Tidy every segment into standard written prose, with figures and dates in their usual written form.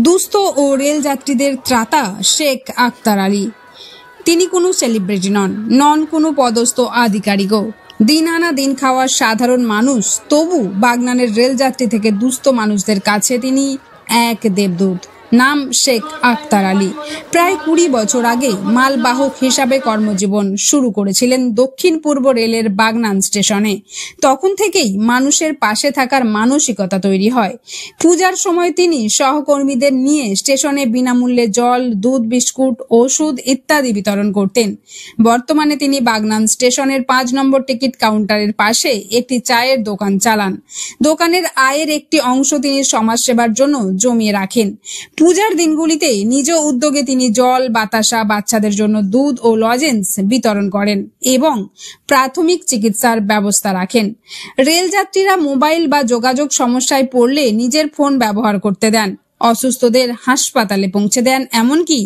দুস্থ ও রেল যাত্রীদের ত্রাতা শেখ আখতার আলী। তিনি কোনো সেলিব্রিটি নন কোনো পদস্থ আধিকারিকও। দিন আনা দিন খাওয়ার সাধারণ মানুষ, তবু বাগনানের রেলযাত্রী থেকে দুস্থ মানুষদের কাছে তিনি এক দেবদূত। নাম শেখ আখতার আলী। প্রায় 20 বছর আগে মালবাহক হিসাবে কর্মজীবন শুরু করেছিলেন দক্ষিণ পূর্ব রেলের বাগনান স্টেশনে। তখন থেকেই মানুষের পাশে থাকার মানসিকতা তৈরি হয়। পূজার সময় তিনি সহকর্মীদের নিয়ে স্টেশনে বিনামূল্যে জল, দুধ, বিস্কুট, ওষুধ ইত্যাদি বিতরণ করতেন। বর্তমানে তিনি বাগনান স্টেশনের 5 নম্বর টিকিট কাউন্টারের পাশে একটি চায়ের দোকান চালান। দোকানের আয়ের একটি অংশ তিনি সমাজসেবার জন্য জমিয়ে রাখেন। পূজার দিনগুলিতে নিজ উদ্যোগে তিনি জল, বাতাসা, বাচ্চাদের জন্য দুধ ও লজেন্স বিতরণ করেন এবং প্রাথমিক চিকিৎসার ব্যবস্থা রাখেন। রেলযাত্রীরা মোবাইল বা যোগাযোগ সমস্যায় পড়লে নিজের ফোন ব্যবহার করতে দেন। অসুস্থদের হাসপাতালে পৌঁছে দেন, এমনকি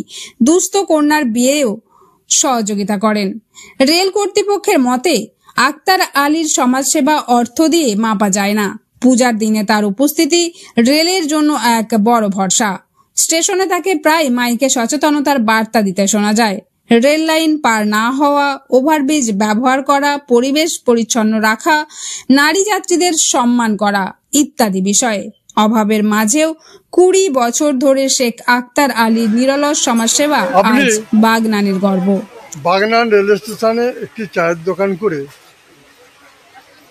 দুস্থ কন্যার বিয়েও সহযোগিতা করেন। রেল কর্তৃপক্ষের মতে আখতার আলীর সমাজসেবা অর্থ দিয়ে মাপা যায় না। পূজার দিনে তার উপস্থিতি রেলের জন্য এক বড় ভরসা। স্টেশনে তাকে প্রায় মাইকে সচেতনতার বার্তা দিতে শোনা যায়। রেল লাইন পার না হওয়া, ওভারব্রিজ ব্যবহার করা, পরিবেশ পরিচ্ছন্ন রাখা, নারী যাত্রীদের সম্মান করা ইত্যাদি বিষয়ে। অভাবের মাঝেও 20 বছর ধরে শেখ আখতার আলীর নিরলস সমাজসেবা আজ বাগনানের গর্ব। বাগনান রেল স্টেশনে একটি চায়ের দোকান করে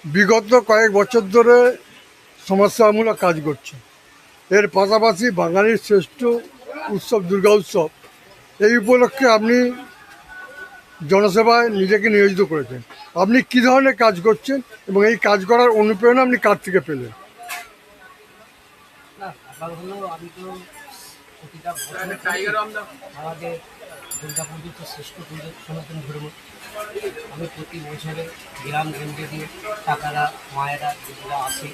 বিগত কয়েক বছর ধরে সমাজসেবামূলক কাজ করছে। এর পাশাপাশি বাঙালির শ্রেষ্ঠ উৎসব দুর্গা উৎসব, এই উপলক্ষে আপনি জনসেবায় নিজেকে নিয়োজিত করেছেন। আপনি কী ধরনের কাজ করছেন এবং এই কাজ করার অনুপ্রেরণা আপনি কার থেকে পেলেন? আমি তো আমাদের দুর্গা পুজো তো শ্রেষ্ঠ পুজো সনাতন ধর্ম। আমি প্রতি বছরে গ্রাম গঞ্জে দিয়ে টাকারা মায়েরা যেগুলো আসে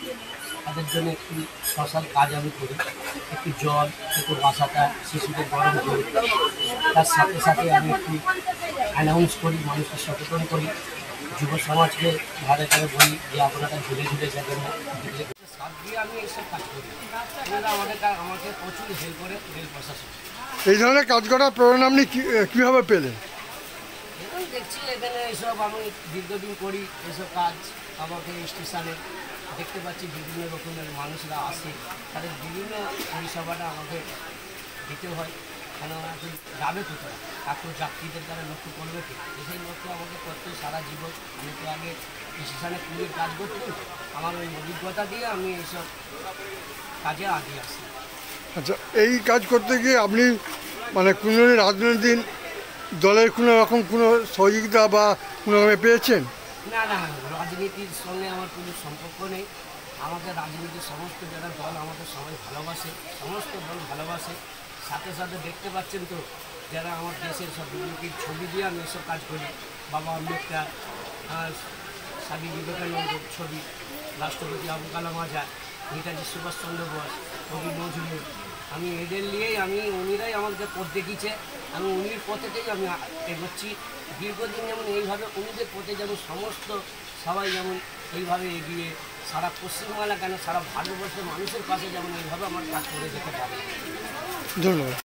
তাদের জন্য একটু স্পেশাল কাজ আমি করি। একটু জল, একটু বাসাটা শিশুদের গরম করি। তার সাথে সাথে আমি একটু অ্যানাউন্স করি, মানুষকে সচেতন করি, যুব সমাজকে ঘরে ঘরে বলি যে আপনারা ঘুরে ঘুরে যাবেন না। সাত দিয়ে আমি এইসব কাজ করি। আমাকে প্রচুর হেল্প করে রেল প্রশাসন। এই ধরনের কাজ করার প্রেরণা আপনি কীভাবে পেলেন? এখন দেখছি এখানে এইসব আমি দীর্ঘদিন করি এসব কাজ। আমাকে স্টেশনে দেখতে পাচ্ছি বিভিন্ন রকমের মানুষরা আসে, তাদের বিভিন্ন পরিষেবাটা আমাকে দিতে হয়। কেন যাবে কোথায়, এত যাত্রীদের দ্বারা লক্ষ্য করবে কি, সেই লক্ষ্যে আমাকে করতে সারা জীবন। আমি তো আগে স্টেশনে পুলির কাজ করতাম, আমার ওই অভিজ্ঞতা দিয়ে আমি এইসব কাজে আগে আসি। আচ্ছা, এই কাজ করতে গিয়ে আপনি মানে কোনো রাজনৈতিক দলের কোনো রকম কোনো সহযোগিতা বা কোনোভাবে পেয়েছেন? না না, রাজনীতির সঙ্গে আমার কোনো সম্পর্ক নেই। আমাকে রাজনীতির সমস্ত যারা দল আমাকে সবাই ভালোবাসে, সমস্ত দল ভালোবাসে। সাথে সাথে দেখতে পাচ্ছেন তো যারা আমার দেশের সব বিপ্লবীর ছবি দিয়ে আমি এসব কাজ করি। বাবা আম্বেদকর, স্বামী বিবেকানন্দের ছবি, রাষ্ট্রপতি আবুল কালাম আজাদ, নেতাজি সুভাষচন্দ্র বোস, কবি নজরুল, আমি এদের নিয়েই উনিরাই আমাকে পথ দেখিয়েছে। আমি উনির পথেতেই আমি এগোচ্ছি। দীর্ঘদিন যেমন এইভাবে উনিদের পথে যেমন সমস্ত সবাই যেমন এইভাবে এগিয়ে সারা পশ্চিমবাংলা কেন সারা ভারতবর্ষের মানুষের পাশে যেমন এইভাবে আমার কাজ করে যেতে পারে। ধন্যবাদ।